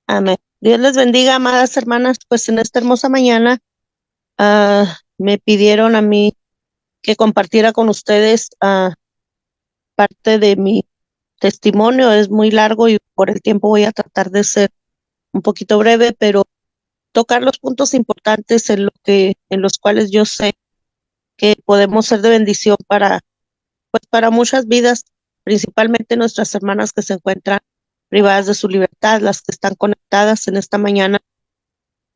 Amén. Dios les bendiga, amadas hermanas. Pues en esta hermosa mañana me pidieron a mí que compartiera con ustedes parte de mi testimonio. Es muy largo y por el tiempo voy a tratar de ser un poquito breve, pero tocar los puntos importantes en los cuales yo sé que podemos ser de bendición para muchas vidas, principalmente nuestras hermanas que se encuentran privadas de su libertad, las que están conectadas en esta mañana.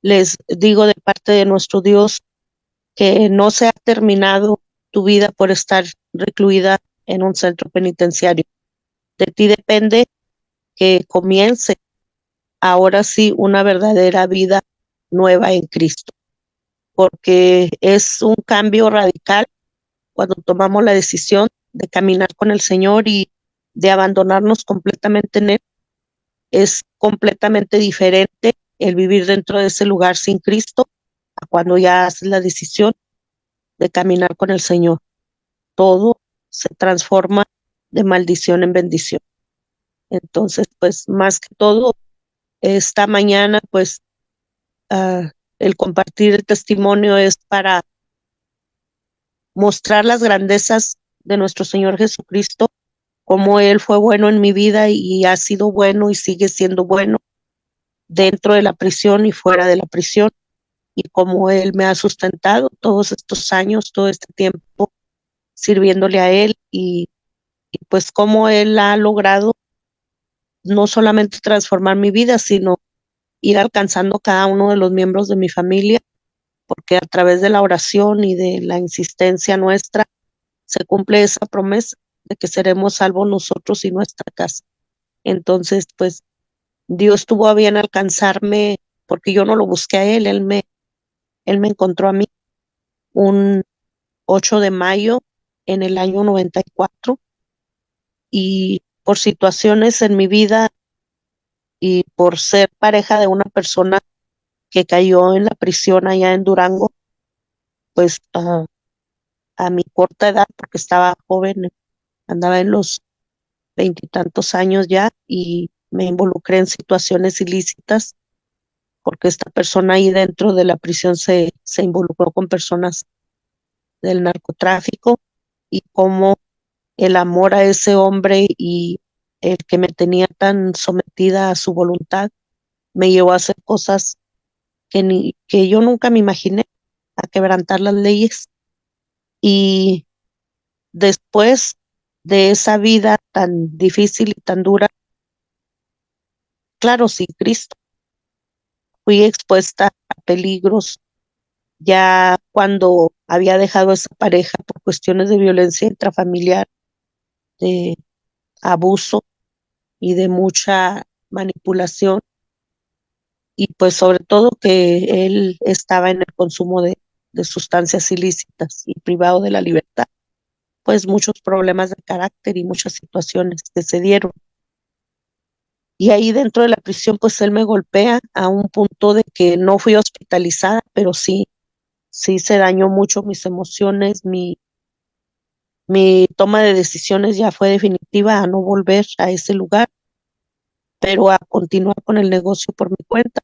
Les digo de parte de nuestro Dios que no se ha terminado tu vida por estar recluida en un centro penitenciario. De ti depende que comience ahora sí una verdadera vida nueva en Cristo, porque es un cambio radical cuando tomamos la decisión de caminar con el Señor y de abandonarnos completamente en Él. Es completamente diferente el vivir dentro de ese lugar sin Cristo a cuando ya haces la decisión de caminar con el Señor. Todo se transforma de maldición en bendición. Entonces, pues más que todo, esta mañana, pues el compartir el testimonio es para mostrar las grandezas de nuestro Señor Jesucristo, cómo Él fue bueno en mi vida y ha sido bueno y sigue siendo bueno dentro de la prisión y fuera de la prisión, y cómo Él me ha sustentado todos estos años, todo este tiempo sirviéndole a Él, y pues cómo Él ha logrado no solamente transformar mi vida, sino ir alcanzando cada uno de los miembros de mi familia, porque a través de la oración y de la insistencia nuestra se cumple esa promesa de que seremos salvos nosotros y nuestra casa. Entonces, pues Dios tuvo a bien alcanzarme porque yo no lo busqué a Él, Él me encontró a mí un 8 de mayo en el año 94, y por situaciones en mi vida y por ser pareja de una persona que cayó en la prisión allá en Durango, pues a mi corta edad, porque estaba joven, andaba en los veintitantos años ya, y me involucré en situaciones ilícitas, porque esta persona ahí dentro de la prisión se involucró con personas del narcotráfico, y cómo el amor a ese hombre y el que me tenía tan sometida a su voluntad me llevó a hacer cosas que yo nunca me imaginé, a quebrantar las leyes. Y después de esa vida tan difícil y tan dura, claro, sin Cristo, fui expuesta a peligros ya cuando había dejado a esa pareja por cuestiones de violencia intrafamiliar, de abuso y de mucha manipulación, y pues sobre todo que él estaba en el consumo de sustancias ilícitas y privado de la libertad, pues muchos problemas de carácter y muchas situaciones que se dieron. Y ahí dentro de la prisión, pues él me golpea a un punto de que no fui hospitalizada, pero sí se dañó mucho mis emociones, mi toma de decisiones ya fue definitiva a no volver a ese lugar, pero a continuar con el negocio por mi cuenta,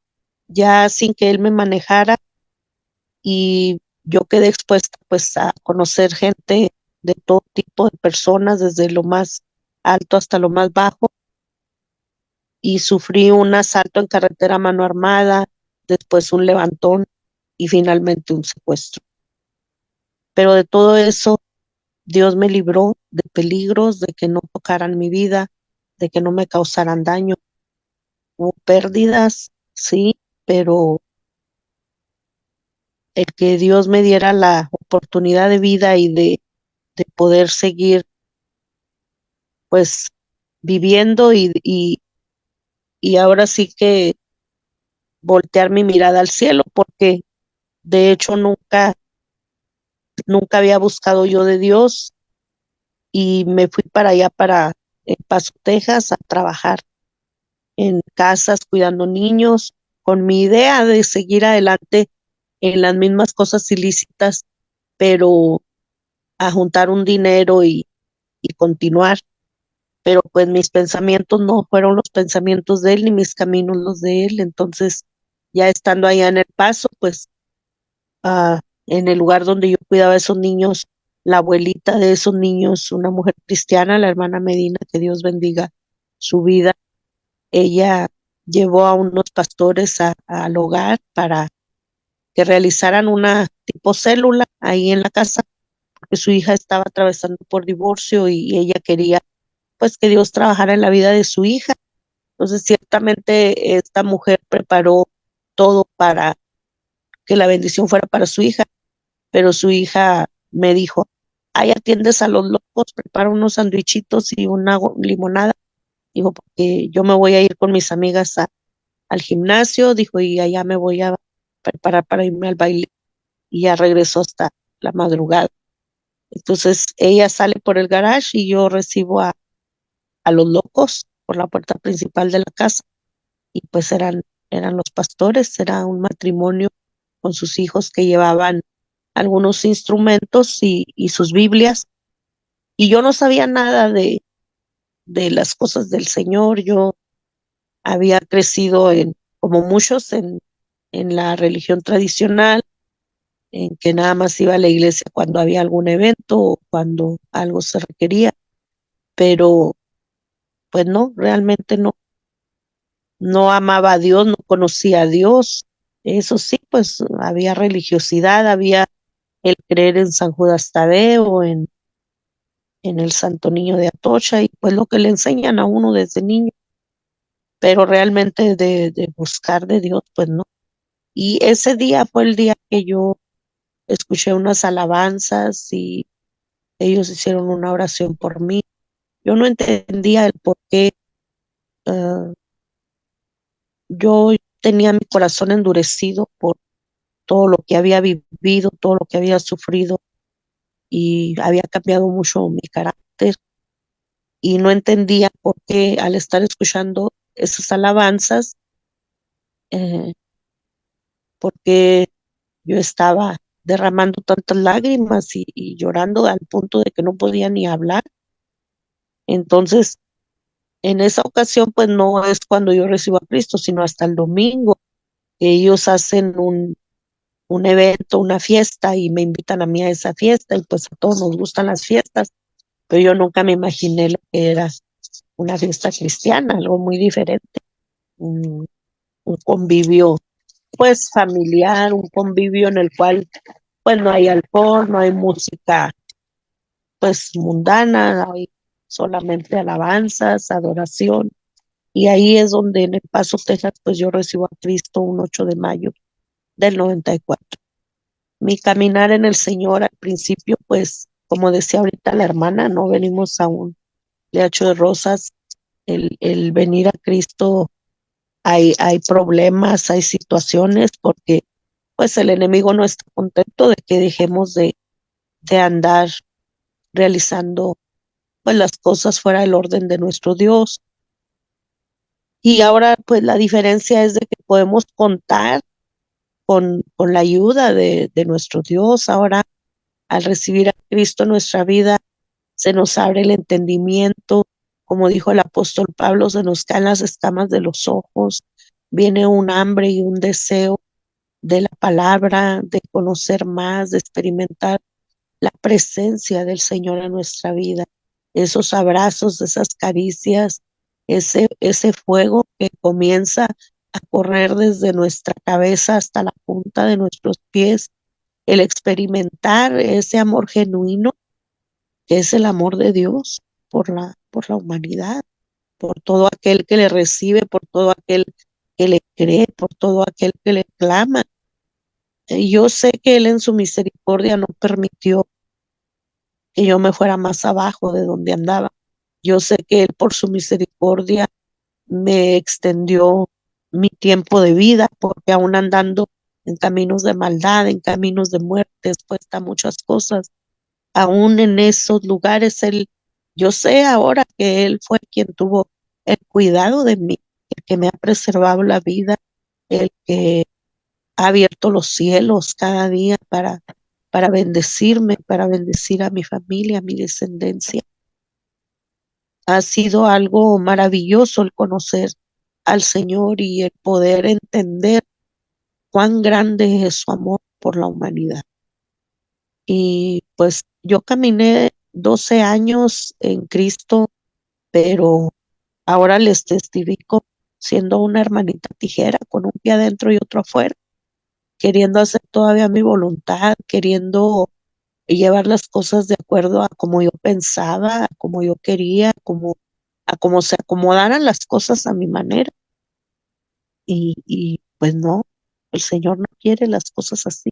ya sin que él me manejara, y yo quedé expuesta pues a conocer gente de todo tipo de personas, desde lo más alto hasta lo más bajo, y sufrí un asalto en carretera a mano armada, después un levantón y finalmente un secuestro. Pero de todo eso, Dios me libró de peligros, de que no tocaran mi vida, de que no me causaran daño. Hubo pérdidas, sí, pero el que Dios me diera la oportunidad de vida y de poder seguir pues viviendo, y ahora sí que voltear mi mirada al cielo, porque de hecho nunca había buscado yo de Dios, y me fui para allá, para El Paso, Texas, a trabajar en casas cuidando niños, con mi idea de seguir adelante en las mismas cosas ilícitas, pero a juntar un dinero y continuar. pero pues mis pensamientos no fueron los pensamientos de él, ni mis caminos los de él. Entonces, ya estando allá en El Paso, pues en el lugar donde yo cuidaba a esos niños, la abuelita de esos niños, una mujer cristiana, la hermana Medina, que Dios bendiga su vida, ella llevó a unos pastores al hogar para que realizaran una tipo célula ahí en la casa, porque su hija estaba atravesando por divorcio y ella quería pues que Dios trabajara en la vida de su hija. Entonces, ciertamente esta mujer preparó todo para que la bendición fuera para su hija, pero su hija me dijo, ahí atiendes a los locos, prepara unos sandwichitos y una limonada. Dijo, porque yo me voy a ir con mis amigas al gimnasio, dijo, y allá me voy a preparar para irme al baile. Y ya regresó hasta la madrugada. Entonces ella sale por el garage y yo recibo a los locos por la puerta principal de la casa. Y pues eran los pastores, era un matrimonio con sus hijos que llevaban algunos instrumentos y sus Biblias. Y yo no sabía nada de las cosas del Señor. Yo había crecido como muchos, en la religión tradicional, en que nada más iba a la iglesia cuando había algún evento o cuando algo se requería, pero pues no, realmente no amaba a Dios, no conocía a Dios. Eso sí, pues había religiosidad, había el creer en San Judas Tadeo, en el Santo Niño de Atocha, y pues lo que le enseñan a uno desde niño, pero realmente de buscar de Dios, pues no. Y ese día fue el día que yo escuché unas alabanzas y ellos hicieron una oración por mí. Yo no entendía el por qué. Yo tenía mi corazón endurecido por todo lo que había vivido, todo lo que había sufrido, y había cambiado mucho mi carácter, y no entendía por qué al estar escuchando esas alabanzas, eh, porque yo estaba derramando tantas lágrimas y llorando al punto de que no podía ni hablar. Entonces, en esa ocasión, pues no es cuando yo recibo a Cristo, sino hasta el domingo, que ellos hacen un evento, una fiesta, y me invitan a mí a esa fiesta, y pues a todos nos gustan las fiestas, pero yo nunca me imaginé lo que era una fiesta cristiana, algo muy diferente, un, un convivio pues familiar, un convivio en el cual pues no hay alcohol, no hay música pues mundana, hay solamente alabanzas, adoración. Y ahí es donde en El Paso, Texas, pues yo recibo a Cristo un 8 de mayo del 94. Mi caminar en el Señor al principio, pues como decía ahorita la hermana, no venimos a un lecho de rosas. El venir a Cristo, hay problemas, hay situaciones, porque pues el enemigo no está contento de que dejemos de andar realizando pues las cosas fuera del orden de nuestro Dios. Y ahora pues la diferencia es de que podemos contar con la ayuda de nuestro Dios. Ahora, al recibir a Cristo en nuestra vida, se nos abre el entendimiento, como dijo el apóstol Pablo, se nos caen las escamas de los ojos, viene un hambre y un deseo de la palabra, de conocer más, de experimentar la presencia del Señor en nuestra vida, esos abrazos, esas caricias, ese fuego que comienza a correr desde nuestra cabeza hasta la punta de nuestros pies, el experimentar ese amor genuino que es el amor de Dios por la humanidad, por todo aquel que le recibe, por todo aquel que le cree, por todo aquel que le clama. Yo sé que Él en su misericordia no permitió que yo me fuera más abajo de donde andaba. Yo sé que Él por su misericordia me extendió mi tiempo de vida, porque aún andando en caminos de maldad, en caminos de muerte, expuesta a muchas cosas, aún en esos lugares, yo sé ahora que Él fue quien tuvo el cuidado de mí, el que me ha preservado la vida, el que ha abierto los cielos cada día para bendecirme, para bendecir a mi familia, a mi descendencia. Ha sido algo maravilloso el conocer al Señor y el poder entender cuán grande es su amor por la humanidad. Y pues yo caminé 12 años en Cristo, pero ahora les testifico siendo una hermanita tijera con un pie adentro y otro afuera, queriendo hacer todavía mi voluntad, queriendo llevar las cosas de acuerdo a como yo pensaba, a como yo quería, a como se acomodaran las cosas a mi manera. Y pues no, el Señor no quiere las cosas así.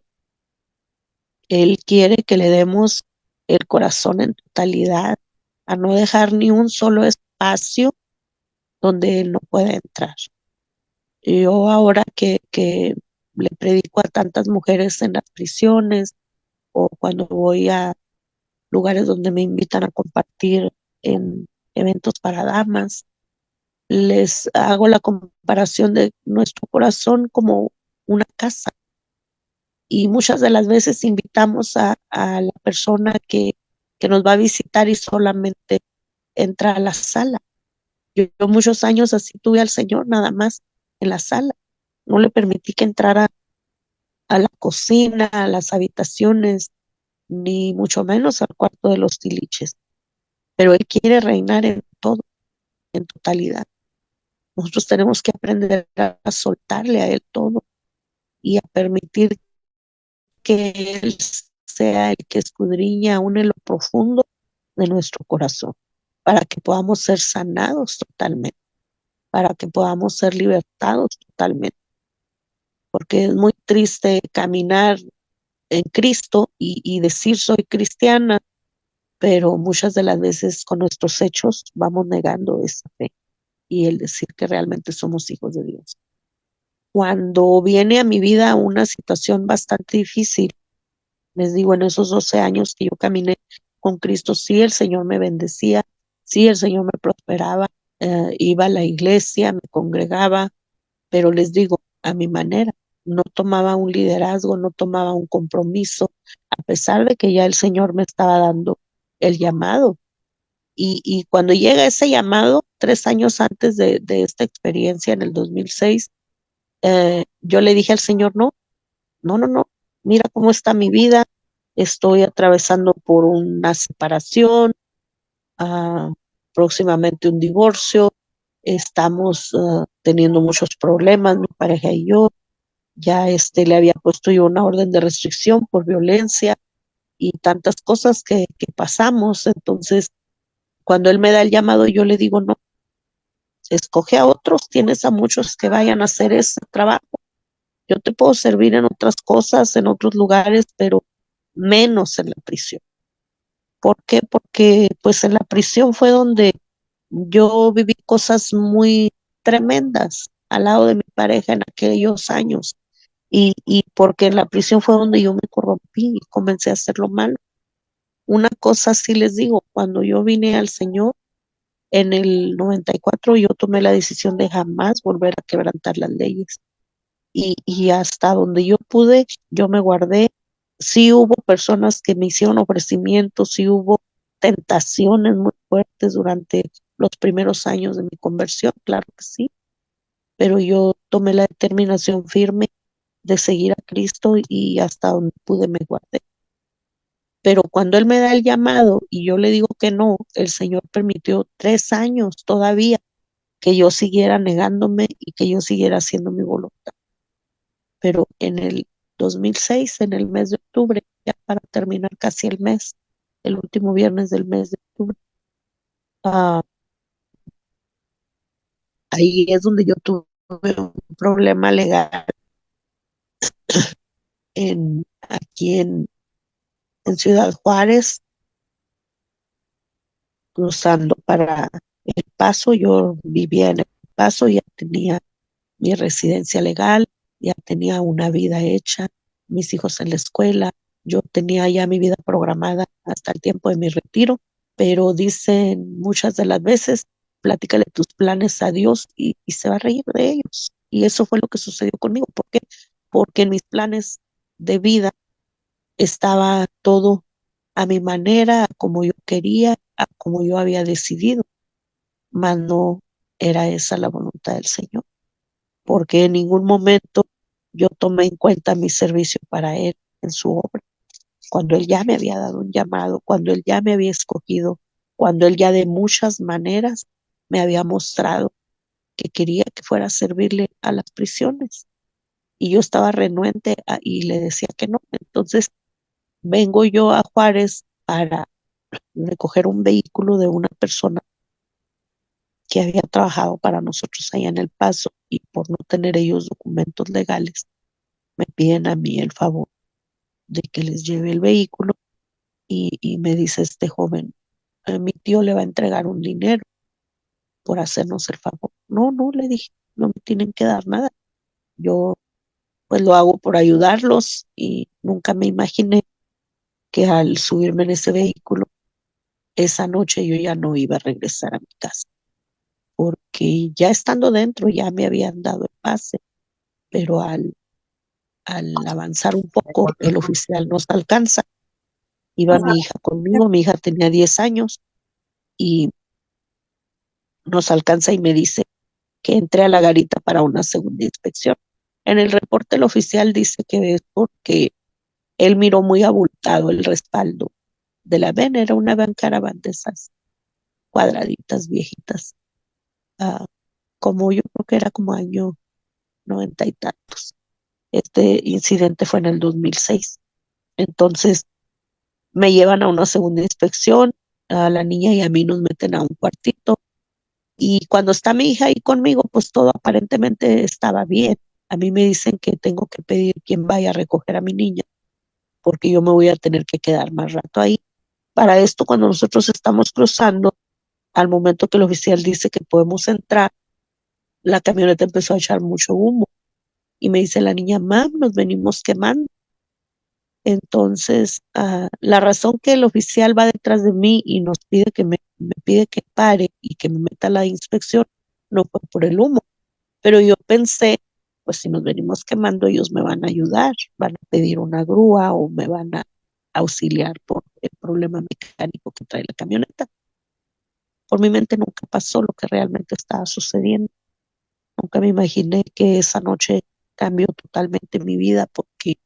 Él quiere que le demos el corazón en totalidad, a no dejar ni un solo espacio donde Él no pueda entrar. Yo ahora que le predico a tantas mujeres en las prisiones o cuando voy a lugares donde me invitan a compartir en eventos para damas, les hago la comparación de nuestro corazón como una casa y muchas de las veces invitamos a la persona que nos va a visitar y solamente entra a la sala. Yo muchos años así tuve al Señor nada más en la sala. No le permití que entrara a la cocina, a las habitaciones, ni mucho menos al cuarto de los tiliches. Pero Él quiere reinar en todo, en totalidad. Nosotros tenemos que aprender a soltarle a Él todo y a permitir que Él sea el que escudriña aún en lo profundo de nuestro corazón, para que podamos ser sanados totalmente, para que podamos ser libertados totalmente, porque es muy triste caminar en Cristo y decir soy cristiana, pero muchas de las veces con nuestros hechos vamos negando esa fe y el decir que realmente somos hijos de Dios. Cuando viene a mi vida una situación bastante difícil, les digo, en esos 12 años que yo caminé con Cristo, sí, el Señor me bendecía, sí, el Señor me prosperaba, iba a la iglesia, me congregaba, pero les digo, a mi manera, no tomaba un liderazgo, no tomaba un compromiso, a pesar de que ya el Señor me estaba dando el llamado. Y cuando llega ese llamado, 3 años antes de esta experiencia en el 2006, yo le dije al Señor, no, no, no, no, mira cómo está mi vida, estoy atravesando por una separación, ah, próximamente un divorcio, estamos teniendo muchos problemas, mi pareja y yo, ya le había puesto yo una orden de restricción por violencia y tantas cosas que pasamos, entonces cuando él me da el llamado, yo le digo, no, escoge a otros, tienes a muchos que vayan a hacer ese trabajo. Yo te puedo servir en otras cosas, en otros lugares, pero menos en la prisión. ¿Por qué? Porque pues en la prisión fue donde yo viví cosas muy tremendas al lado de mi pareja en aquellos años. Y porque en la prisión fue donde yo me corrompí y comencé a hacer lo malo. Una cosa sí les digo, cuando yo vine al Señor en el 94, yo tomé la decisión de jamás volver a quebrantar las leyes. Y hasta donde yo pude, yo me guardé. Sí hubo personas que me hicieron ofrecimientos, sí hubo tentaciones muy fuertes durante los primeros años de mi conversión, claro que sí, pero yo tomé la determinación firme de seguir a Cristo y hasta donde pude me guardé. Pero cuando Él me da el llamado y yo le digo que no, el Señor permitió 3 años todavía que yo siguiera negándome y que yo siguiera haciendo mi voluntad. Pero en el 2006, en el mes de octubre, ya para terminar casi el mes, el último viernes del mes de octubre, ah, ahí es donde yo tuve un problema legal aquí en Ciudad Juárez, cruzando para El Paso. Yo vivía en El Paso, ya tenía mi residencia legal, ya tenía una vida hecha, mis hijos en la escuela, yo tenía ya mi vida programada hasta el tiempo de mi retiro, pero dicen muchas de las veces, platícale tus planes a Dios y se va a reír de ellos. Y eso fue lo que sucedió conmigo. ¿Por qué? Porque en mis planes de vida estaba todo a mi manera, a como yo quería, a como yo había decidido. mas no era esa la voluntad del Señor, porque en ningún momento yo tomé en cuenta mi servicio para Él en su obra, cuando Él ya me había dado un llamado, cuando Él ya me había escogido, cuando Él ya de muchas maneras me había mostrado que quería que fuera a servirle a las prisiones. Y yo estaba renuente y le decía que no. Entonces vengo yo a Juárez para recoger un vehículo de una persona que había trabajado para nosotros allá en El Paso, y por no tener ellos documentos legales, me piden a mí el favor de que les lleve el vehículo, y me dice este joven, mi tío le va a entregar un dinero por hacernos el favor. No, no, le dije, no me tienen que dar nada. Yo pues lo hago por ayudarlos, y nunca me imaginé que al subirme en ese vehículo, esa noche yo ya no iba a regresar a mi casa, porque ya estando dentro ya me habían dado el pase, pero al avanzar un poco, el oficial nos alcanza. Iba mi hija conmigo, mi hija tenía 10 años, y nos alcanza y me dice que entré a la garita para una segunda inspección. En el reporte el oficial dice que es porque él miró muy abultado el respaldo de la van. Era una van caravan de esas cuadraditas viejitas, ah, como yo creo que era como año 90 y tantos. Este incidente fue en el 2006. Entonces me llevan a una segunda inspección, a la niña y a mí nos meten a un cuartito, y cuando está mi hija ahí conmigo, pues todo aparentemente estaba bien. A mí me dicen que tengo que pedir quien vaya a recoger a mi niña, porque yo me voy a tener que quedar más rato ahí. Para esto, cuando nosotros estamos cruzando, al momento que el oficial dice que podemos entrar, la camioneta empezó a echar mucho humo, y me dice la niña, mam, nos venimos quemando. Entonces, la razón que el oficial va detrás de mí y nos pide que me pide que pare y que me meta a la inspección, no fue por el humo, pero yo pensé, pues si nos venimos quemando, ellos me van a ayudar, van a pedir una grúa o me van a auxiliar por el problema mecánico que trae la camioneta. Por mi mente nunca pasó lo que realmente estaba sucediendo. Nunca me imaginé que esa noche cambió totalmente mi vida, porque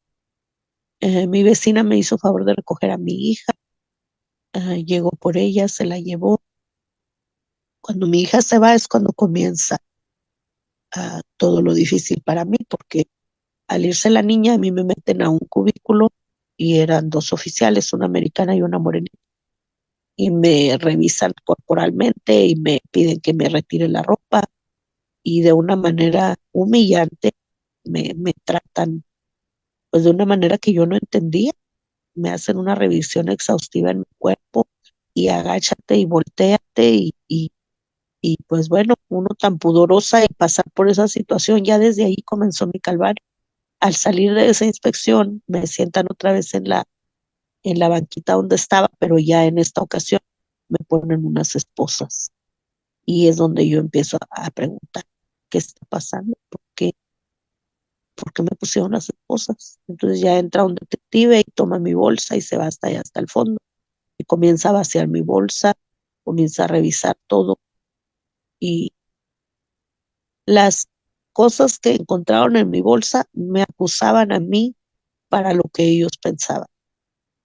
mi vecina me hizo favor de recoger a mi hija. Llegó por ella, se la llevó. Cuando mi hija se va es cuando comienza todo lo difícil para mí, porque al irse la niña a mí me meten a un cubículo, y eran dos oficiales, una americana y una morenita, y me revisan corporalmente y me piden que me retire la ropa, y de una manera humillante me tratan pues de una manera que yo no entendía. Me hacen una revisión exhaustiva en mi cuerpo, y agáchate y volteate, y pues bueno, uno tan pudorosa y pasar por esa situación, ya desde ahí comenzó mi calvario. Al salir de esa inspección, me sientan otra vez en la banquita donde estaba, pero ya en esta ocasión me ponen unas esposas, y es donde yo empiezo a preguntar, ¿qué está pasando? ¿Por qué me pusieron las esposas? Entonces ya entra un detective y toma mi bolsa y se va hasta allá, hasta el fondo, y comienza a vaciar mi bolsa, comienza a revisar todo, y las cosas que encontraron en mi bolsa me acusaban a mí para lo que ellos pensaban.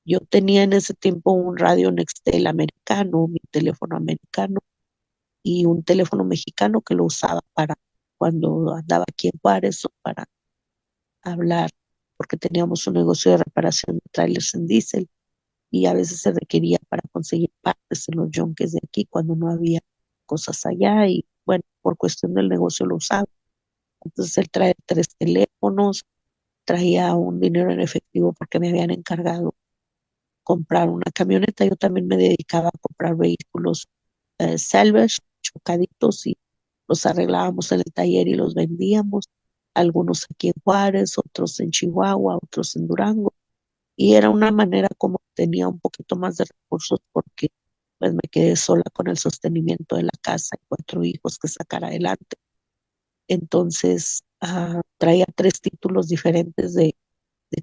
Yo tenía en ese tiempo un radio Nextel americano, mi teléfono americano, y un teléfono mexicano que lo usaba para cuando andaba aquí en Juárez, o para hablar, porque teníamos un negocio de reparación de trailers en diésel, y a veces se requería para conseguir partes en los yunques de aquí cuando no había cosas allá, y bueno, por cuestión del negocio lo usaba. Entonces él trae 3 teléfonos, traía un dinero en efectivo porque me habían encargado comprar una camioneta. Yo también me dedicaba a comprar vehículos salvage, chocaditos, y los arreglábamos en el taller y los vendíamos. Algunos aquí en Juárez, otros en Chihuahua, otros en Durango. Y era una manera como tenía un poquito más de recursos, porque pues me quedé sola con el sostenimiento de la casa y 4 hijos que sacar adelante. Entonces traía 3 títulos diferentes de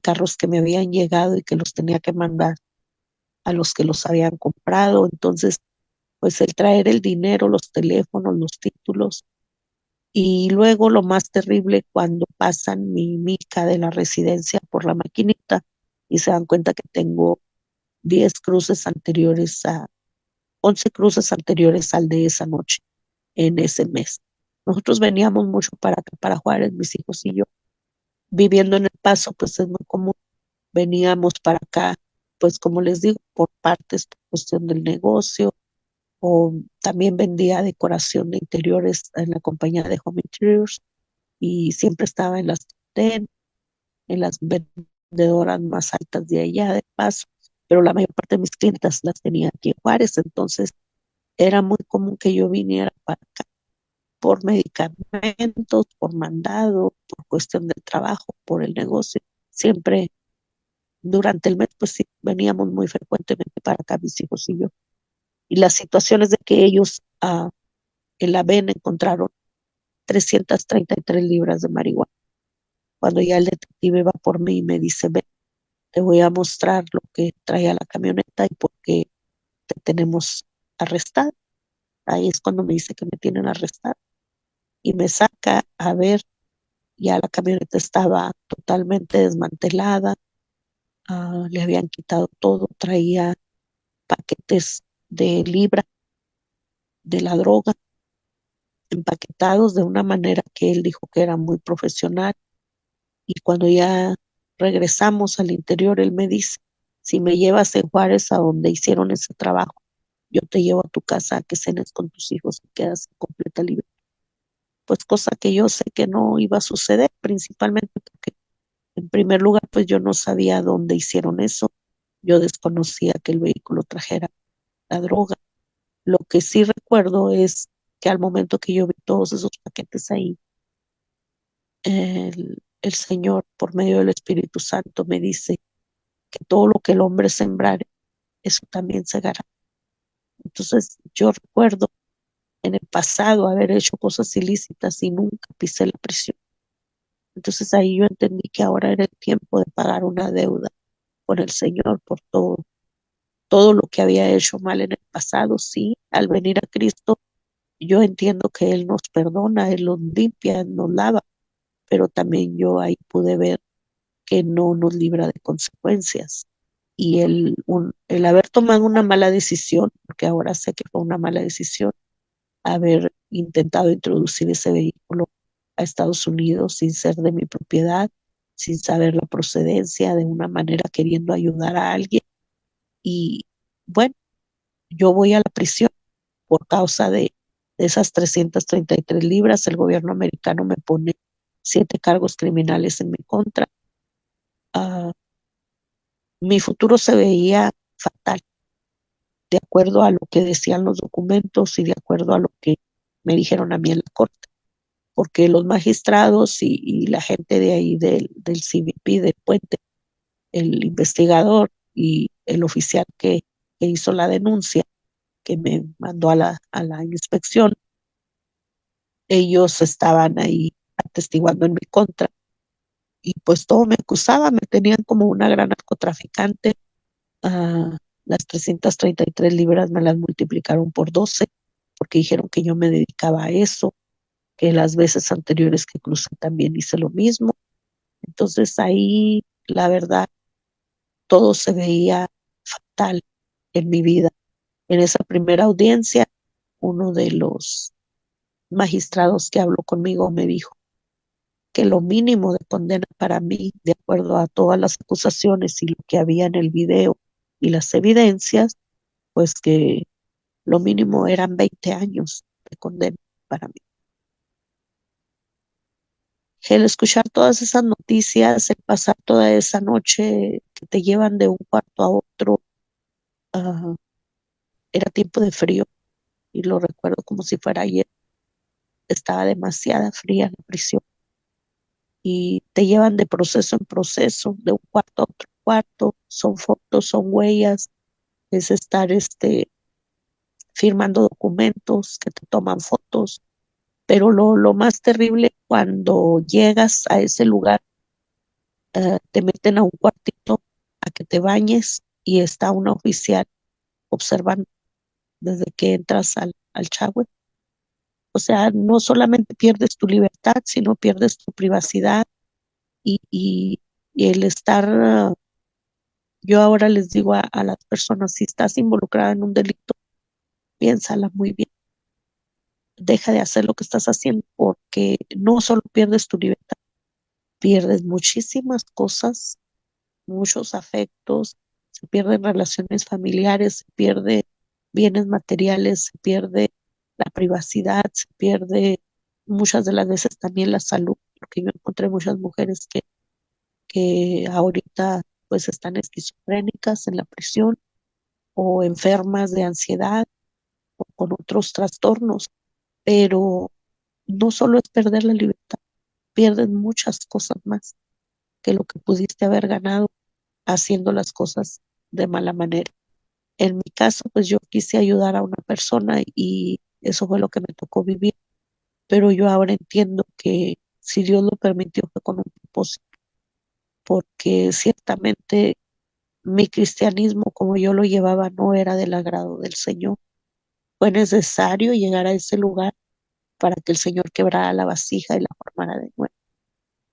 carros que me habían llegado y que los tenía que mandar a los que los habían comprado. Entonces pues el traer el dinero, los teléfonos, los títulos. Y luego lo más terrible cuando pasan mi mica de la residencia por la maquinita y se dan cuenta que tengo 10 cruces anteriores 11 cruces anteriores al de esa noche, en ese mes. Nosotros veníamos mucho para acá, para Juárez, mis hijos y yo. Viviendo en El Paso, pues es muy común. Veníamos para acá, pues como les digo, por partes, por cuestión del negocio, o también vendía decoración de interiores en la compañía de Home Interiors y siempre estaba en las top 10, en las vendedoras más altas de allá de Paso, pero la mayor parte de mis clientas las tenía aquí en Juárez, entonces era muy común que yo viniera para acá por medicamentos, por mandado, por cuestión del trabajo, por el negocio. Siempre durante el mes, pues sí, veníamos muy frecuentemente para acá, mis hijos y yo. Y las situaciones de que ellos en la VEN encontraron 333 libras de marihuana. Cuando ya el detective va por mí y me dice, ven, te voy a mostrar lo que traía la camioneta y por qué te tenemos arrestado. Ahí es cuando me dice que me tienen arrestado. Y me saca a ver, ya la camioneta estaba totalmente desmantelada, le habían quitado todo, traía paquetes de libra de la droga empaquetados de una manera que él dijo que era muy profesional. Y cuando ya regresamos al interior, él me dice, si me llevas en Juárez a donde hicieron ese trabajo, yo te llevo a tu casa a que cenes con tus hijos y quedas en completa libertad. Pues cosa que yo sé que no iba a suceder, principalmente porque en primer lugar, pues yo no sabía dónde hicieron eso. Yo desconocía que el vehículo trajera la droga. Lo que sí recuerdo es que al momento que yo vi todos esos paquetes ahí, el Señor, por medio del Espíritu Santo, me dice que todo lo que el hombre sembrare, eso también segará. Entonces, yo recuerdo en el pasado haber hecho cosas ilícitas y nunca pisé la prisión. Entonces ahí yo entendí que ahora era el tiempo de pagar una deuda con el Señor por todo lo que había hecho mal en el pasado. Sí, al venir a Cristo, yo entiendo que Él nos perdona, Él nos limpia, Él nos lava, pero también yo ahí pude ver que no nos libra de consecuencias. Y el haber tomado una mala decisión, porque ahora sé que fue una mala decisión, haber intentado introducir ese vehículo a Estados Unidos sin ser de mi propiedad, sin saber la procedencia, de una manera queriendo ayudar a alguien. Y bueno, yo voy a la prisión por causa de esas 333 libras. El gobierno americano me pone 7 cargos criminales en mi contra. Ah, mi futuro se veía fatal, de acuerdo a lo que decían los documentos y de acuerdo a lo que me dijeron a mí en la corte, porque los magistrados y la gente de ahí del CBP, del puente, el investigador y el oficial que hizo la denuncia, que me mandó a la inspección, ellos estaban ahí atestiguando en mi contra y pues todo me acusaba, me tenían como una gran narcotraficante. Las 333 libras me las multiplicaron por 12 porque dijeron que yo me dedicaba a eso, que las veces anteriores que crucé también hice lo mismo. Entonces ahí, la verdad, todo se veía fatal en mi vida. En esa primera audiencia, uno de los magistrados que habló conmigo me dijo que lo mínimo de condena para mí, de acuerdo a todas las acusaciones y lo que había en el video y las evidencias, pues que lo mínimo eran 20 años de condena para mí. El escuchar todas esas noticias, el pasar toda esa noche que te llevan de un cuarto a otro, uh, era tiempo de frío y lo recuerdo como si fuera ayer. Estaba demasiada fría la prisión y te llevan de proceso en proceso, de un cuarto a otro cuarto, son fotos, son huellas, es estar firmando documentos que te toman fotos, pero lo más terrible cuando llegas a ese lugar, te meten a un cuartito a que te bañes y está una oficial observando desde que entras al Chagüe. O sea, no solamente pierdes tu libertad, sino pierdes tu privacidad y el estar, yo ahora les digo a las personas, si estás involucrada en un delito, piénsala muy bien, deja de hacer lo que estás haciendo porque no solo pierdes tu libertad, pierdes muchísimas cosas, muchos afectos, se pierden relaciones familiares, se pierde bienes materiales, se pierde la privacidad, se pierde muchas de las veces también la salud, porque yo encontré muchas mujeres que ahorita pues están esquizofrénicas en la prisión o enfermas de ansiedad o con otros trastornos, pero no solo es perder la libertad, pierdes muchas cosas más que lo que pudiste haber ganado haciendo las cosas de mala manera. En mi caso, pues yo quise ayudar a una persona y eso fue lo que me tocó vivir, pero yo ahora entiendo que si Dios lo permitió fue con un propósito, porque ciertamente mi cristianismo como yo lo llevaba no era del agrado del Señor. Fue necesario llegar a ese lugar para que el Señor quebrara la vasija y la formara de nuevo.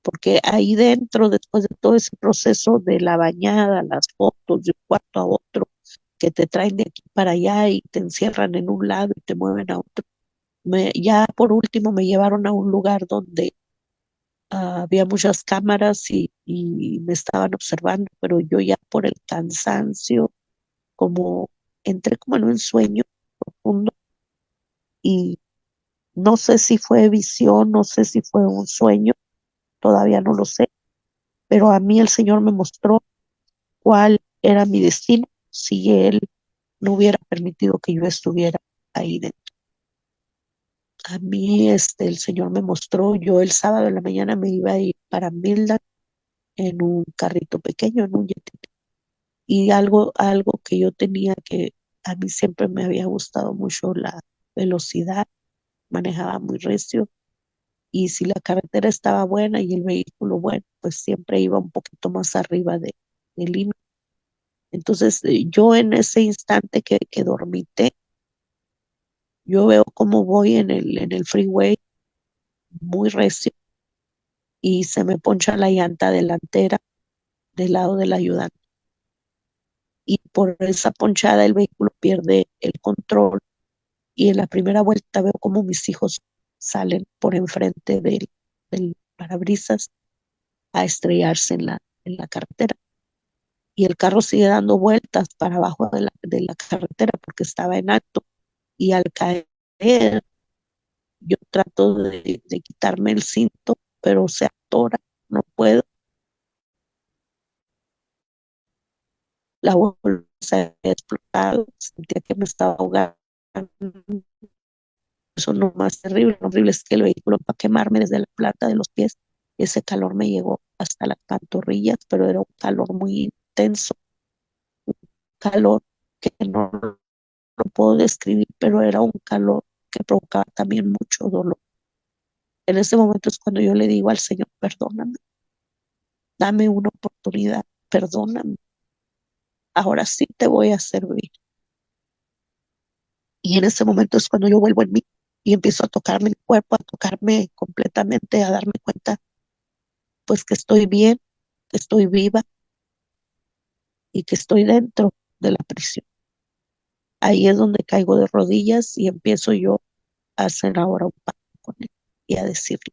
Porque ahí dentro, después de todo ese proceso de la bañada, las fotos de un cuarto a otro, que te traen de aquí para allá y te encierran en un lado y te mueven a otro. Ya por último me llevaron a un lugar donde había muchas cámaras y me estaban observando, pero yo ya por el cansancio, como entré como en un sueño profundo y no sé si fue visión, no sé si fue un sueño, todavía no lo sé, pero a mí el Señor me mostró cuál era mi destino si Él no hubiera permitido que yo estuviera ahí dentro. A mí el Señor me mostró, yo el sábado en la mañana me iba a ir para Milda en un carrito pequeño, en un yetito. Y algo que yo tenía que a mí siempre me había gustado mucho la velocidad, manejaba muy recio y si la carretera estaba buena y el vehículo bueno, pues siempre iba un poquito más arriba del límite. Entonces yo en ese instante que dormité, yo veo cómo voy en el freeway muy recio y se me poncha la llanta delantera del lado del ayudante. Y por esa ponchada el vehículo pierde el control y en la primera vuelta veo como mis hijos salen por enfrente del parabrisas a estrellarse en la carretera. Y el carro sigue dando vueltas para abajo de la carretera porque estaba en alto. Y al caer, yo trato de quitarme el cinto, pero se atora, no puedo. La bolsa se había explotado, sentía que me estaba ahogando. Eso no más terrible, lo horrible es que el vehículo va a quemarme desde la planta de los pies. Ese calor me llegó hasta las pantorrillas, pero era un calor muy intenso, calor que no lo puedo describir, pero era un calor que provocaba también mucho dolor. En ese momento es cuando yo le digo al Señor, perdóname, dame una oportunidad, perdóname, ahora sí te voy a servir. Y en ese momento es cuando yo vuelvo en mí y empiezo a tocarme el cuerpo, a tocarme completamente, a darme cuenta pues que estoy bien, que estoy viva y que estoy dentro de la prisión. Ahí es donde caigo de rodillas y empiezo yo a hacer ahora un pacto con él y a decirle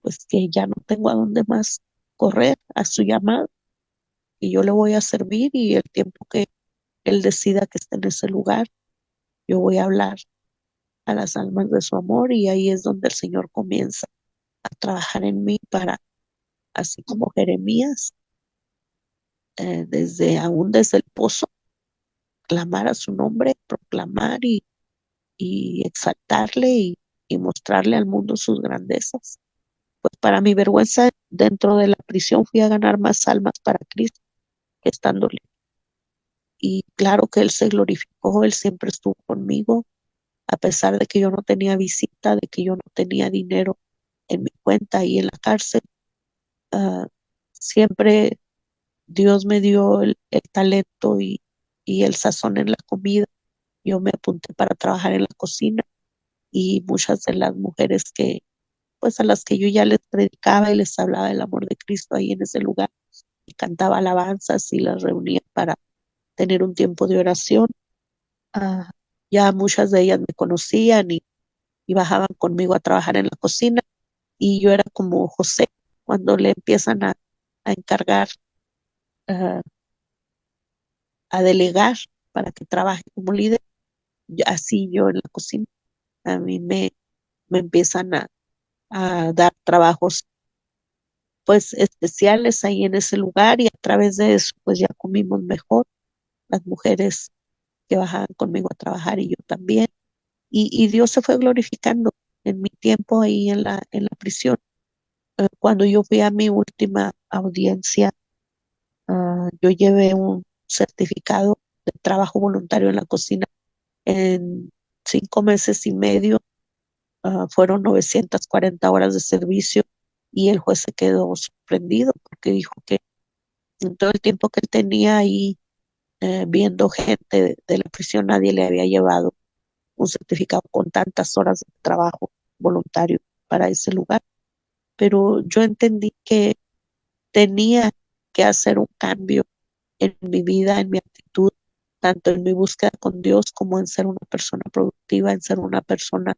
pues que ya no tengo a dónde más correr a su llamado y yo le voy a servir y el tiempo que él decida que esté en ese lugar, yo voy a hablar a las almas de su amor y ahí es donde el Señor comienza a trabajar en mí para, así como Jeremías, desde el pozo, clamar a su nombre, proclamar y exaltarle y mostrarle al mundo sus grandezas. Pues para mi vergüenza, dentro de la prisión fui a ganar más almas para Cristo que estando libre. Y claro que Él se glorificó, Él siempre estuvo conmigo, a pesar de que yo no tenía visita, de que yo no tenía dinero en mi cuenta y en la cárcel. ah, Siempre Dios me dio el talento y el sazón en la comida yo me apunté para trabajar en la cocina y muchas de las mujeres que, pues a las que yo ya les predicaba y les hablaba del amor de Cristo ahí en ese lugar y cantaba alabanzas y las reunía para tener un tiempo de oración, ah, ya muchas de ellas me conocían y bajaban conmigo a trabajar en la cocina y yo era como José cuando le empiezan a encargar, ah, a delegar para que trabaje como líder, así yo en la cocina, a mí me empiezan a dar trabajos pues especiales ahí en ese lugar y a través de eso pues ya comimos mejor las mujeres que bajaban conmigo a trabajar y yo también. Y Dios se fue glorificando en mi tiempo ahí en la prisión. Cuando yo fui a mi última audiencia, yo llevé un certificado de trabajo voluntario en la cocina en 5 meses y medio. Fueron 940 horas de servicio y el juez se quedó sorprendido porque dijo que en todo el tiempo que él tenía ahí viendo gente de la prisión, nadie le había llevado un certificado con tantas horas de trabajo voluntario para ese lugar. Pero yo entendí que tenía que hacer un cambio en mi vida, en mi actitud, tanto en mi búsqueda con Dios como en ser una persona productiva, en ser una persona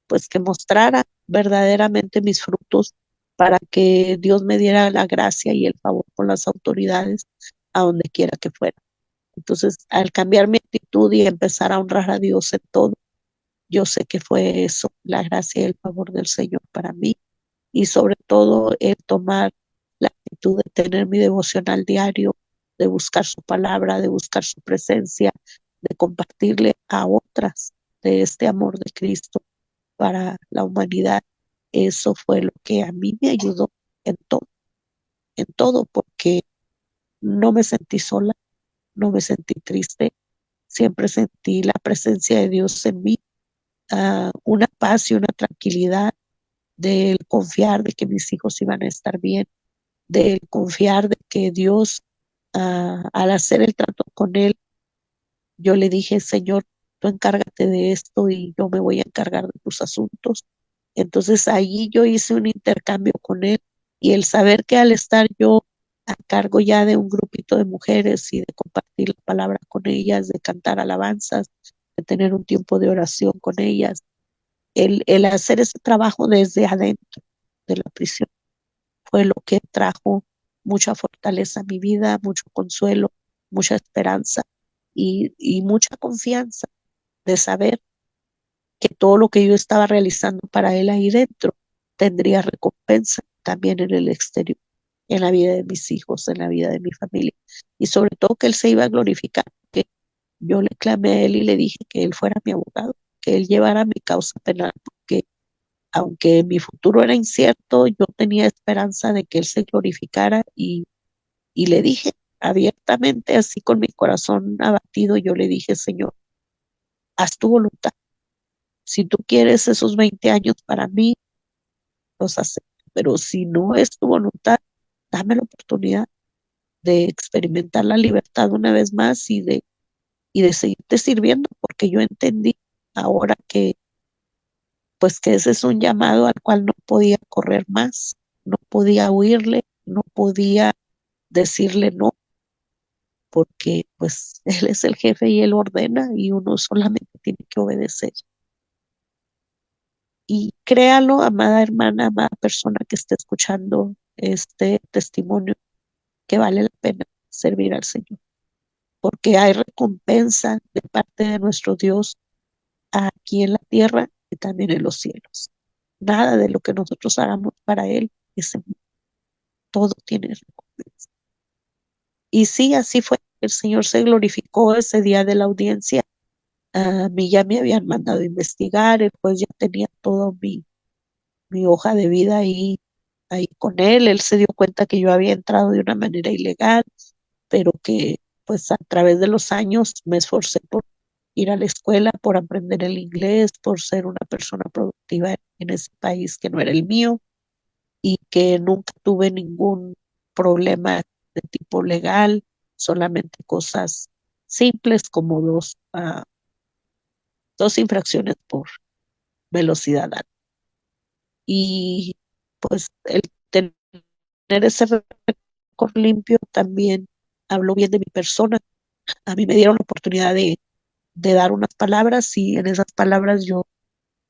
pues que mostrara verdaderamente mis frutos para que Dios me diera la gracia y el favor con las autoridades a donde quiera que fuera. Entonces, al cambiar mi actitud y empezar a honrar a Dios en todo, yo sé que fue eso, la gracia y el favor del Señor para mí y sobre todo el tomar la actitud de tener mi devocional diario, de buscar su palabra, de buscar su presencia, de compartirle a otras de este amor de Cristo para la humanidad. Eso fue lo que a mí me ayudó en todo, porque no me sentí sola, no me sentí triste, siempre sentí la presencia de Dios en mí, una paz y una tranquilidad del confiar de que mis hijos iban a estar bien, del confiar de que Dios, al hacer el trato con Él, yo le dije, Señor, tú encárgate de esto y yo me voy a encargar de tus asuntos. Entonces ahí yo hice un intercambio con Él y el saber que al estar yo a cargo ya de un grupito de mujeres y de compartir la palabra con ellas, de cantar alabanzas, de tener un tiempo de oración con ellas, el hacer ese trabajo desde adentro de la prisión fue lo que trajo mucha fortaleza a mi vida, mucho consuelo, mucha esperanza y mucha confianza de saber que todo lo que yo estaba realizando para él ahí dentro tendría recompensa también en el exterior, en la vida de mis hijos, en la vida de mi familia. Y sobre todo que él se iba a glorificar, que yo le clamé a él y le dije que él fuera mi abogado, que él llevara mi causa penal, porque aunque mi futuro era incierto, yo tenía esperanza de que él se glorificara y le dije abiertamente, así con mi corazón abatido, yo le dije, Señor, haz tu voluntad. Si tú quieres esos 20 años para mí, los acepto. Pero si no es tu voluntad, dame la oportunidad de experimentar la libertad una vez más y de seguirte sirviendo, porque yo entendí ahora que pues que ese es un llamado al cual no podía correr más, no podía huirle, no podía decirle no, porque pues él es el jefe y él ordena y uno solamente tiene que obedecer. Y créalo, amada hermana, amada persona que esté escuchando este testimonio, que vale la pena servir al Señor, porque hay recompensa de parte de nuestro Dios aquí en la tierra y también en los cielos. Nada de lo que nosotros hagamos para Él es en vano, todo tiene recompensa. Y sí, así fue. El Señor se glorificó ese día de la audiencia. A mí ya me habían mandado a investigar, el juez ya tenía todo mi hoja de vida ahí con él. Él se dio cuenta que yo había entrado de una manera ilegal, pero que pues a través de los años me esforcé por ir a la escuela, por aprender el inglés, por ser una persona productiva en ese país que no era el mío y que nunca tuve ningún problema de tipo legal, solamente cosas simples como dos 2 infracciones por velocidad alta. Y pues el tener ese récord limpio también habló bien de mi persona. A mí me dieron la oportunidad de dar unas palabras y en esas palabras yo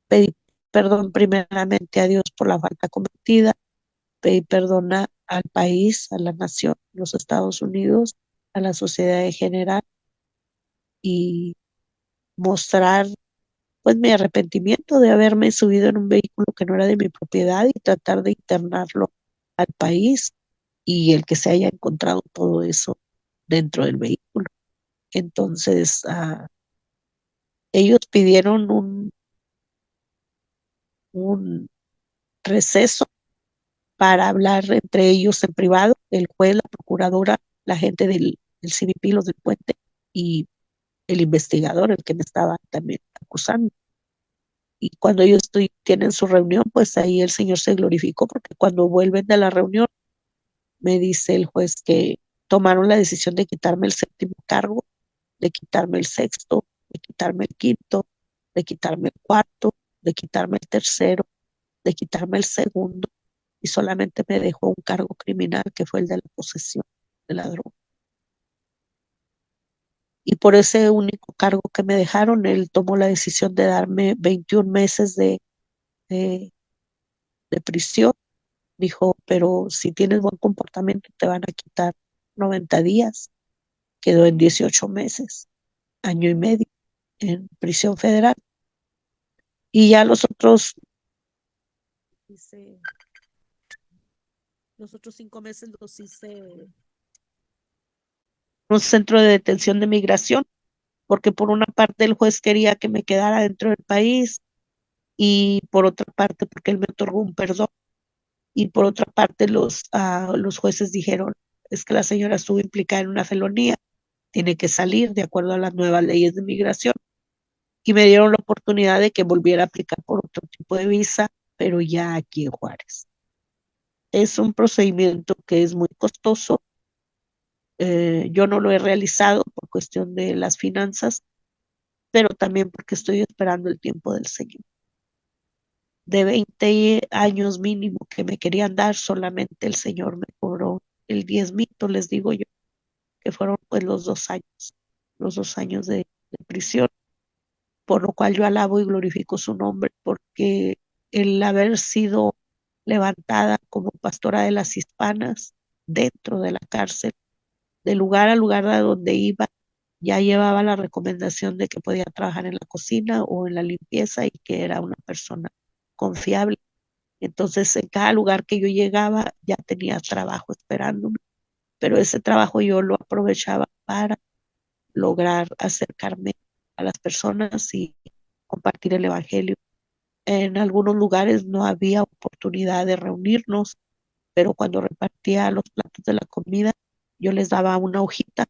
pedí perdón primeramente a Dios por la falta cometida, pedí perdón al país, a la nación, los Estados Unidos, a la sociedad en general y mostrar pues mi arrepentimiento de haberme subido en un vehículo que no era de mi propiedad y tratar de internarlo al país y el que se haya encontrado todo eso dentro del vehículo. Entonces, ellos pidieron un receso para hablar entre ellos en privado, el juez, la procuradora, la gente del CBP, los del puente y el investigador, el que me estaba también acusando. Y cuando ellos tienen su reunión, pues ahí el Señor se glorificó, porque cuando vuelven de la reunión, me dice el juez que tomaron la decisión de quitarme el 7º cargo, de quitarme el 6º, de quitarme el 5º, de quitarme el 4º, de quitarme el 3º, de quitarme el 2º, y solamente me dejó un cargo criminal que fue el de la posesión de la droga. Y por ese único cargo que me dejaron, él tomó la decisión de darme 21 meses de, de prisión. Dijo, pero si tienes buen comportamiento te van a quitar 90 días. Quedó en 18 meses, año y medio en prisión federal. Y ya hice, los otros 5 meses los hice en un centro de detención de migración, porque por una parte el juez quería que me quedara dentro del país y por otra parte porque él me otorgó un perdón y por otra parte los jueces dijeron, es que la señora estuvo implicada en una felonía, tiene que salir de acuerdo a las nuevas leyes de migración y me dieron la oportunidad de que volviera a aplicar por otro tipo de visa, pero ya aquí en Juárez. Es un procedimiento que es muy costoso. Yo no lo he realizado por cuestión de las finanzas, pero también porque estoy esperando el tiempo del Señor. De 20 años mínimo que me querían dar, solamente el Señor me cobró el diezmito, les digo yo, que fueron pues los 2 años de prisión, por lo cual yo alabo y glorifico su nombre, porque el haber sido levantada como pastora de las hispanas dentro de la cárcel, de lugar a lugar a donde iba, ya llevaba la recomendación de que podía trabajar en la cocina o en la limpieza y que era una persona confiable. Entonces, en cada lugar que yo llegaba ya tenía trabajo esperándome, pero ese trabajo yo lo aprovechaba para lograr acercarme a las personas y compartir el evangelio. En algunos lugares no había oportunidad de reunirnos, pero cuando repartía los platos de la comida, yo les daba una hojita,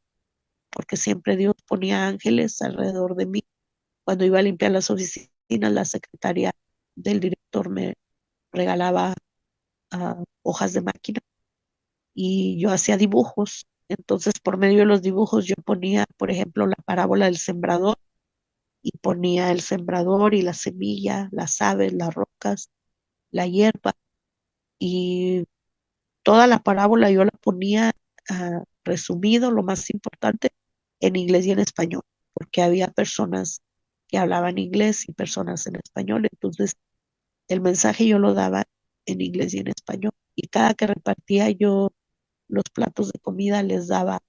porque siempre Dios ponía ángeles alrededor de mí. Cuando iba a limpiar las oficinas, la secretaria del director me regalaba hojas de máquina y yo hacía dibujos. Entonces, por medio de los dibujos, yo ponía, por ejemplo, la parábola del sembrador y ponía el sembrador y la semilla, las aves, las rocas, la hierba y toda la parábola yo la ponía resumido, lo más importante, en inglés y en español, porque había personas que hablaban inglés y personas en español, entonces el mensaje yo lo daba en inglés y en español y cada que repartía yo los platos de comida les daba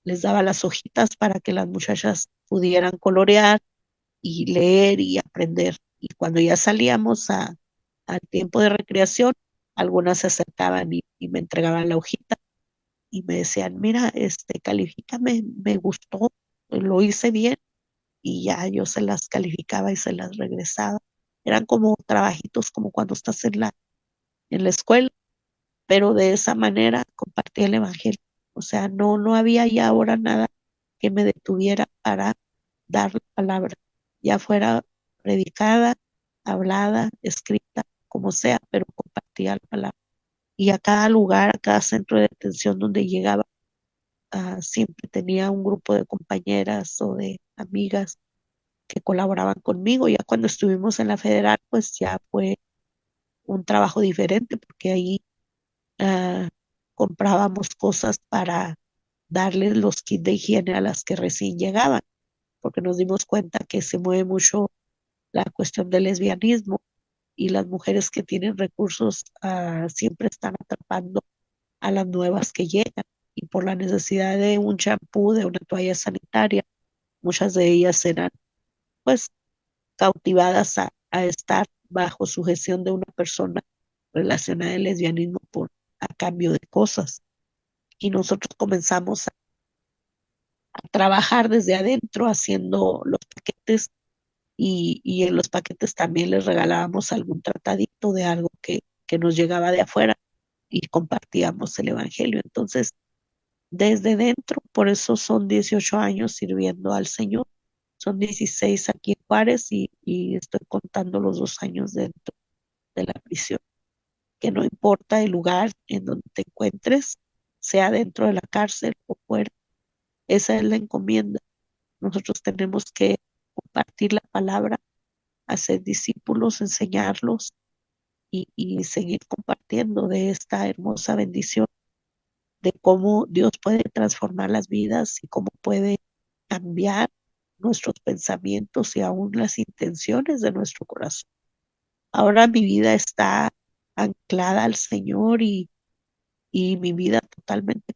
las hojitas para que las muchachas pudieran colorear y leer y aprender. Y cuando ya salíamos al tiempo de recreación, algunas se acercaban y me entregaban la hojita y me decían, mira, califícame, me gustó, lo hice bien y ya yo se las calificaba y se las regresaba. Eran como trabajitos como cuando estás en la escuela, pero de esa manera compartía el evangelio. O sea, no había ya ahora nada que me detuviera para dar la palabra, ya fuera predicada, hablada, escrita, como sea, pero compartía la palabra. Y a cada lugar, a cada centro de detención donde llegaba, siempre tenía un grupo de compañeras o de amigas que colaboraban conmigo. Ya cuando estuvimos en la federal, pues ya fue un trabajo diferente porque ahí ah, comprábamos cosas para darles los kits de higiene a las que recién llegaban, porque nos dimos cuenta que se mueve mucho la cuestión del lesbianismo y las mujeres que tienen recursos siempre están atrapando a las nuevas que llegan y por la necesidad de un champú, de una toalla sanitaria, muchas de ellas eran pues cautivadas a estar bajo sujeción de una persona relacionada al lesbianismo a cambio de cosas. Y nosotros comenzamos a trabajar desde adentro haciendo los paquetes y en los paquetes también les regalábamos algún tratadito de algo que nos llegaba de afuera y compartíamos el evangelio. Entonces, desde dentro, por eso son 18 años sirviendo al Señor, son 16 aquí en Juárez y estoy contando los 2 años dentro de la prisión, que no importa el lugar en donde te encuentres, sea dentro de la cárcel o fuera, esa es la encomienda. Nosotros tenemos que compartir la palabra, hacer discípulos, enseñarlos y seguir compartiendo de esta hermosa bendición de cómo Dios puede transformar las vidas y cómo puede cambiar nuestros pensamientos y aún las intenciones de nuestro corazón. Ahora mi vida está anclada al Señor y mi vida totalmente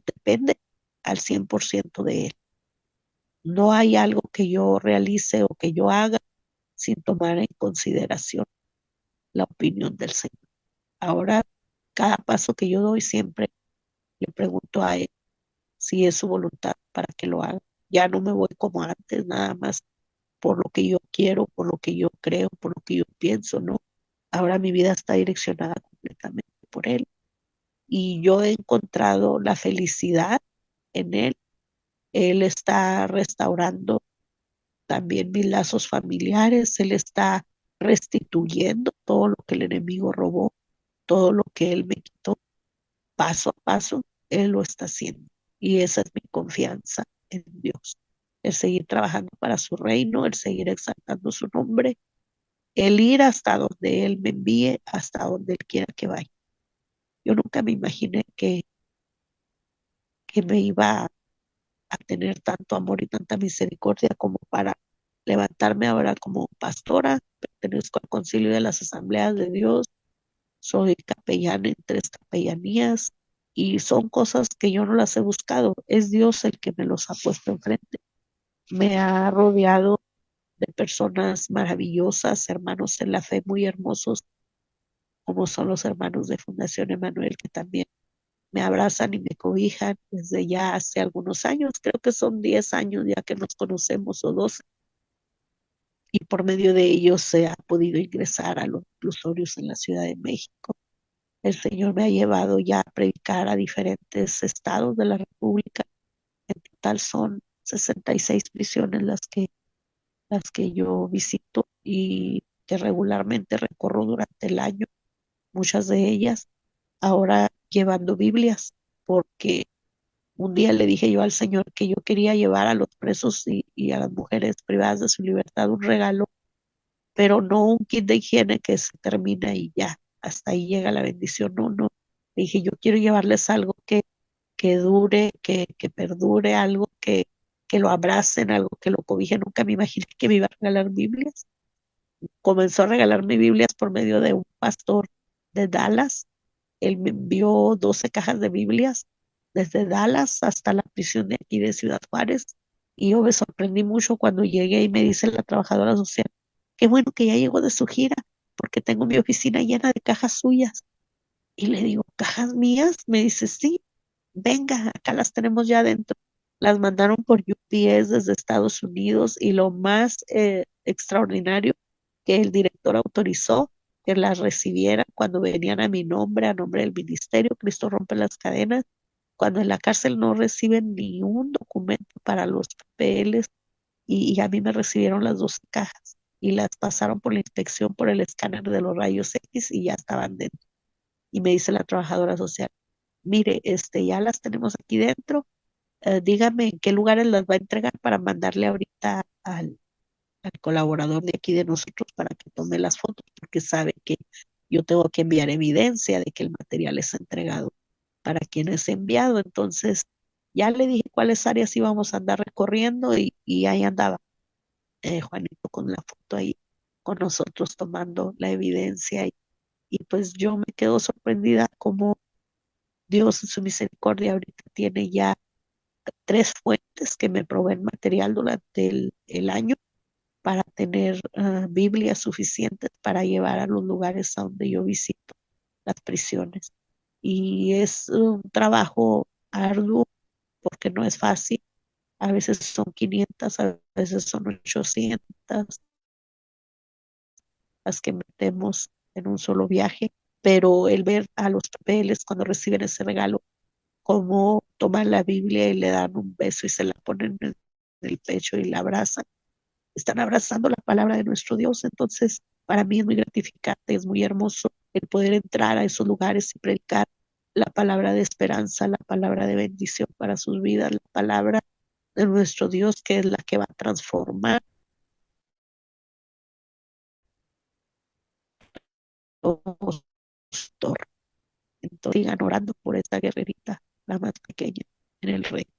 depende al 100% de Él. No hay algo que yo realice o que yo haga sin tomar en consideración la opinión del Señor. Ahora, cada paso que yo doy siempre le pregunto a Él si es su voluntad para que lo haga. Ya no me voy como antes, nada más por lo que yo quiero, por lo que yo creo, por lo que yo pienso, ¿no? Ahora mi vida está direccionada completamente por Él y yo he encontrado la felicidad en Él. Él está restaurando también mis lazos familiares, Él está restituyendo todo lo que el enemigo robó, todo lo que Él me quitó, paso a paso, Él lo está haciendo. Y esa es mi confianza en Dios. El seguir trabajando para su reino, el seguir exaltando su nombre, el ir hasta donde Él me envíe, hasta donde Él quiera que vaya. Yo nunca me imaginé que me iba a tener tanto amor y tanta misericordia como para levantarme ahora como pastora. Pertenezco al Concilio de las Asambleas de Dios, soy capellana en 3 capellanías y son cosas que yo no las he buscado, es Dios el que me los ha puesto enfrente. Me ha rodeado de personas maravillosas, hermanos en la fe muy hermosos, como son los hermanos de Fundación Emanuel, que también me abrazan y me cobijan desde ya hace algunos años, creo que son 10 años ya que nos conocemos o 12, y por medio de ellos se ha podido ingresar a los reclusorios en la Ciudad de México. El Señor me ha llevado ya a predicar a diferentes estados de la República. En total son 66 prisiones las que yo visito y que regularmente recorro durante el año, muchas de ellas ahora llevando Biblias, porque un día le dije yo al Señor que yo quería llevar a los presos y a las mujeres privadas de su libertad un regalo, pero no un kit de higiene que se termina y ya, hasta ahí llega la bendición. No, no. Le dije, yo quiero llevarles algo que dure, que perdure, algo que lo abracen, algo que lo cobije. Nunca me imaginé que me iba a regalar Biblias. Comenzó a regalarme Biblias por medio de un pastor de Dallas. Él me envió 12 cajas de Biblias desde Dallas hasta la prisión de aquí de Ciudad Juárez. Y yo me sorprendí mucho cuando llegué y me dice la trabajadora social, qué bueno que ya llegó de su gira, porque tengo mi oficina llena de cajas suyas. Y le digo, ¿cajas mías? Me dice, sí, venga, acá las tenemos ya adentro. Las mandaron por UPS desde Estados Unidos y lo más extraordinario que el director autorizó que las recibieran cuando venían a mi nombre, a nombre del ministerio, Cristo rompe las cadenas, cuando en la cárcel no reciben ni un documento para los papeles y a mí me recibieron las 12 cajas y las pasaron por la inspección por el escáner de los rayos X y ya estaban dentro. Y me dice la trabajadora social, mire, ya las tenemos aquí dentro, dígame en qué lugares las va a entregar para mandarle ahorita al colaborador de aquí de nosotros para que tome las fotos, porque sabe que yo tengo que enviar evidencia de que el material es entregado para quien es enviado. Entonces, ya le dije cuáles áreas íbamos a andar recorriendo y ahí andaba Juanito con la foto ahí con nosotros tomando la evidencia y pues yo me quedo sorprendida como Dios en su misericordia ahorita tiene ya 3 fuentes que me proveen material durante el año para tener Biblias suficientes para llevar a los lugares a donde yo visito las prisiones. Y es un trabajo arduo porque no es fácil. A veces son 500, a veces son 800 las que metemos en un solo viaje, pero el ver a los papeles cuando reciben ese regalo, cómo toman la Biblia y le dan un beso y se la ponen en el pecho y la abrazan, están abrazando la palabra de nuestro Dios. Entonces, para mí es muy gratificante, es muy hermoso el poder entrar a esos lugares y predicar la palabra de esperanza, la palabra de bendición para sus vidas, la palabra de nuestro Dios que es la que va a transformar todos. Entonces, sigan orando por esta guerrerita, la más pequeña, en el reino.